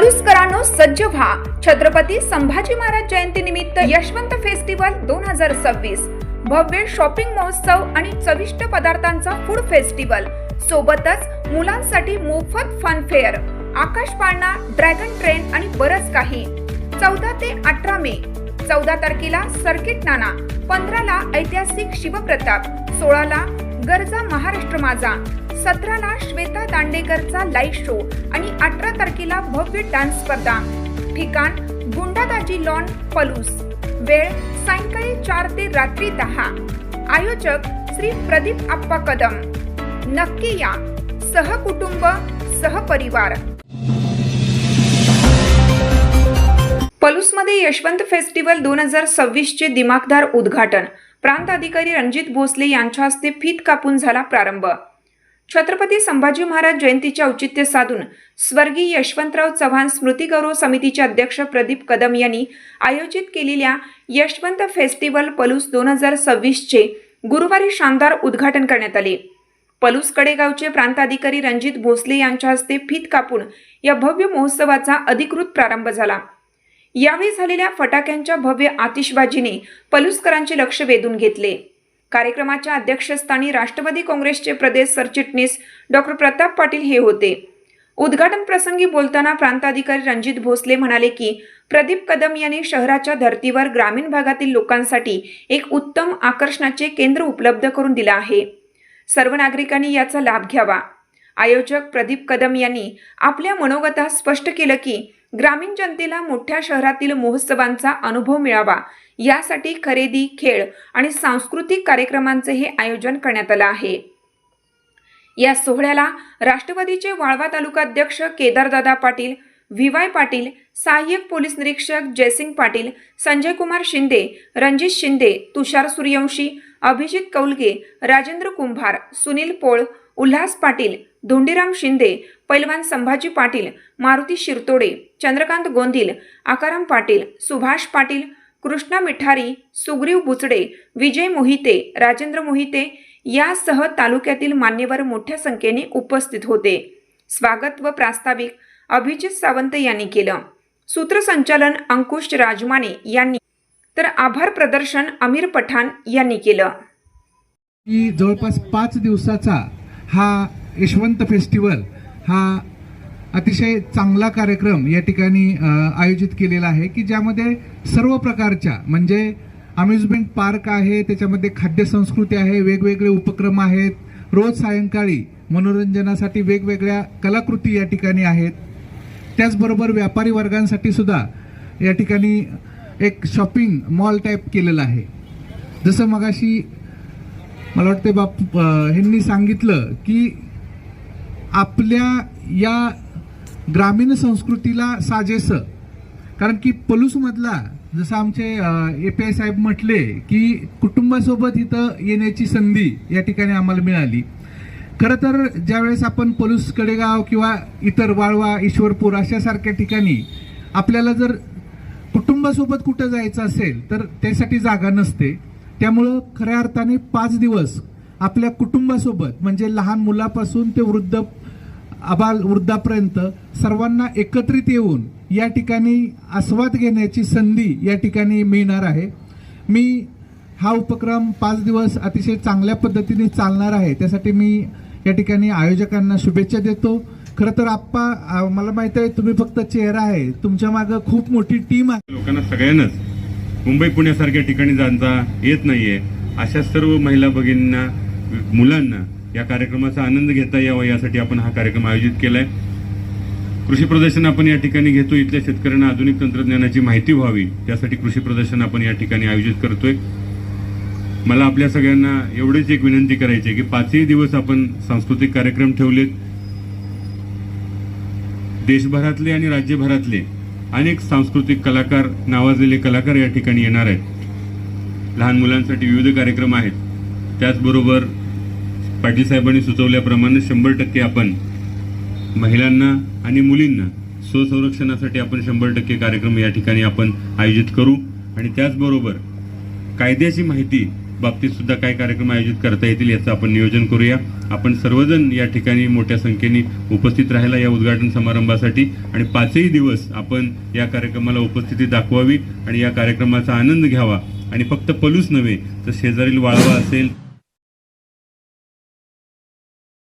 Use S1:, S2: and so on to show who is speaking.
S1: पलुसकरांनो सज्ज व्हा। छत्रपती संभाजी महाराज जयंती निमित्त यशवंत फेस्टिवल 2026 भव्य शॉपिंग महोत्सव आणि चविष्ट पदार्थांचा फूड फेस्टिवल सोबतच मुलांसाठी मोफत फन फेअर, आकाश पाळणा, ड्रॅगन ट्रेन आणि बरंच काही। 14 ते 18 मे। 14 तारखेला सर्किट नाना, 15 ला ऐतिहासिक शिवप्रताप, 16 ला गरजा महाराष्ट्र माझा, 17 ला श्वेता दांडेकरचा लाईव्ह शो आणि 18 तारखेला भव्य डान्स स्पर्धा। ठिकाण गुंडादाजी लॉन, पलूस। वेळ सायंकाळी 4 ते रात्री 10। आयोजक श्री प्रदीप आप्पा कदम। नक्की या, सहकुटुंब सहपरिवार। पलूसमध्ये यशवंत फेस्टिवल 2026 चे दिमाखदार उद्घाटन। प्रांत अधिकारी रणजित भोसले यांच्या हस्ते फीत कापून झाला प्रारंभ। छत्रपती संभाजी महाराज जयंतीचे औचित्य साधून स्वर्गीय यशवंतराव चव्हाण स्मृती गौरव समितीचे अध्यक्ष प्रदीप कदम यांनी आयोजित केलेल्या यशवंत फेस्टिवल पलूस 2026 चे गुरुवारी शानदार उद्घाटन करण्यात आले। पलूस कडेगावचे प्रांताधिकारी रणजित भोसले यांच्या हस्ते फीत कापून या भव्य महोत्सवाचा अधिकृत प्रारंभ झाला। यावेळी झालेल्या फटाक्यांच्या भव्य आतिषबाजीने पलूसकरांचे लक्ष वेधून घेतले। कार्यक्रमाच्या अध्यक्षस्थानी राष्ट्रवादी काँग्रेसचे प्रदेश सरचिटणीस डॉक्टर प्रताप पाटील हे होते। उद्घाटन प्रसंगी बोलताना प्रांताधिकारी रणजित भोसले म्हणाले की प्रदीप कदम यांनी शहराच्या धर्तीवर ग्रामीण भागातील लोकांसाठी एक उत्तम आकर्षणाचे केंद्र उपलब्ध करून दिले आहे। सर्व नागरिकांनी याचा लाभ घ्यावा। आयोजक प्रदीप कदम यांनी आपल्या मनोगतात स्पष्ट केलं की ग्रामीण जनतेला मोठ्या शहरातील महोत्सवांचा अनुभव मिळावा यासाठी खरेदी, खेळ आणि सांस्कृतिक कार्यक्रमांचे हे आयोजन करण्यात आले आहे। या सोहळ्याला राष्ट्रवादीचे वाळवा तालुका अध्यक्ष केदारदादा पाटील, व्ही.वाय. पाटील, सहाय्यक पोलीस निरीक्षक जयसिंग पाटील, संजय कुमार शिंदे, रणजित शिंदे, तुषार सूर्यवंशी, अभिजित कौलगे, राजेंद्र कुंभार, सुनील पोळ, उल्हास पाटील, धोंडीराम शिंदे, पैलवान संभाजी पाटील, मारुती शिरतोडे, चंद्रकांत गोंदिल, आकाराम पाटील, सुभाष पाटील, कृष्णा मिठारी, सुग्रीव बुचडे, विजय मोहिते, राजेंद्र मोहिते यासह तालुक्यातील मान्यवर मोठ्या संख्येने उपस्थित होते। स्वागत व प्रास्ताविक अभिजित सावंत यांनी केलं। सूत्रसंचालन अंकुश राजमाने यांनी, तर आभार प्रदर्शन अमीर पठाण यांनी केलं।
S2: जवळपास 5 दिवसाचा हा यशवंत फेस्टिवल हा अतिशय चांगला कार्यक्रम या ठिकाणी आयोजित केलेला आहे की ज्यामध्ये सर्व प्रकारच्या म्हणजे अम्युजमेंट पार्क आहे, त्याच्यामध्ये खाद्य संस्कृती आहे, वेगवेगळे उपक्रम आहेत, रोज सायंकाळी मनोरंजनासाठी वेगवेगळ्या कलाकृती या ठिकाणी आहेत। त्याचबरोबर व्यापारी वर्गांसाठी सुद्धा या ठिकाणी एक शॉपिंग मॉल टाईप केलेला आहे। जसं मगाशी मला वाटते ह्यांनी सांगितलं की आपल्या या ग्रामीण संस्कृतीला साजेस, कारण की पलूसमधला जसं आमचे API साहेब म्हटले की कुटुंबासोबत इथं येण्याची संधी या ठिकाणी आम्हाला मिळाली। खरं तर ज्यावेळेस आपण पलूस कडेगाव किंवा इतर वाळवा, ईश्वरपूर अशासारख्या ठिकाणी आपल्याला जर कुटुंबासोबत कुठं जायचं असेल तर त्यासाठी जागा नसते। त्यामुळं खऱ्या अर्थाने 5 दिवस आपल्या कुटुंबासोबत म्हणजे लहान मुलापासून ते आबाल वृद्धापर्यंत सर्वांना एकत्रित येऊन या ठिकाणी आस्वाद घेण्याची संधी या ठिकाणी मिळणार आहे। मी हा उपक्रम 5 दिवस अतिशय चांगल्या पद्धतीने चालणार आहे, त्यासाठी मी या ठिकाणी आयोजकांना शुभेच्छा देतो। खरं तर आप्पा, मला माहित आहे तुम्ही फक्त चेहरा आहे, तुमच्या मागे खूप मोठी टीम आहे।
S3: लोकांना सगळ्यांनाच मुंबई पुण्यासारख्या ठिकाणी जाणता येत नाहीये, अशा सर्व महिला भगिनींना, मुलांना या कार्यक्रमाचा आनंद घेता यावा यासाठी आपण हा कार्यक्रम आयोजित केलाय। कृषी प्रदर्शन आपण या ठिकाणी घेतो, इथल्या शेतकऱ्यांना आधुनिक तंत्रज्ञानाची माहिती व्हावी त्यासाठी कृषी प्रदर्शन आपण या ठिकाणी आयोजित करतोय। मला आपल्या सगळ्यांना एवढीच एक विनंती करायची आहे की 5ही दिवस आपण सांस्कृतिक कार्यक्रम ठेवलेत। देशभरातले आणि राज्यभरातले अनेक सांस्कृतिक कलाकार, नावाजलेले कलाकार या ठिकाणी येणार आहेत। लहान मुलांसाठी विविध कार्यक्रम आहेत। त्याचबरोबर पाटील साहेबांनी सुचवल्याप्रमाणे 100% आपण महिलांना आणि मुलींना स्वसंरक्षणासाठी आपण 100% कार्यक्रम या ठिकाणी आपण आयोजित करू। आणि त्याचबरोबर कायद्याची माहिती बाबतीत सुद्धा काय कार्यक्रम आयोजित करता येतील याचं आपण नियोजन करूया. आपण सर्वजण या ठिकाणी मोठ्या संख्येने उपस्थित राहायला या उद्घाटन समारंभासाठी आणि 5ही दिवस आपण या कार्यक्रमाला उपस्थिती दाखवावी आणि या कार्यक्रमाचा आनंद घ्यावा आणि फक्त पलूस नव्हे तर शेजारील वाळवा असेल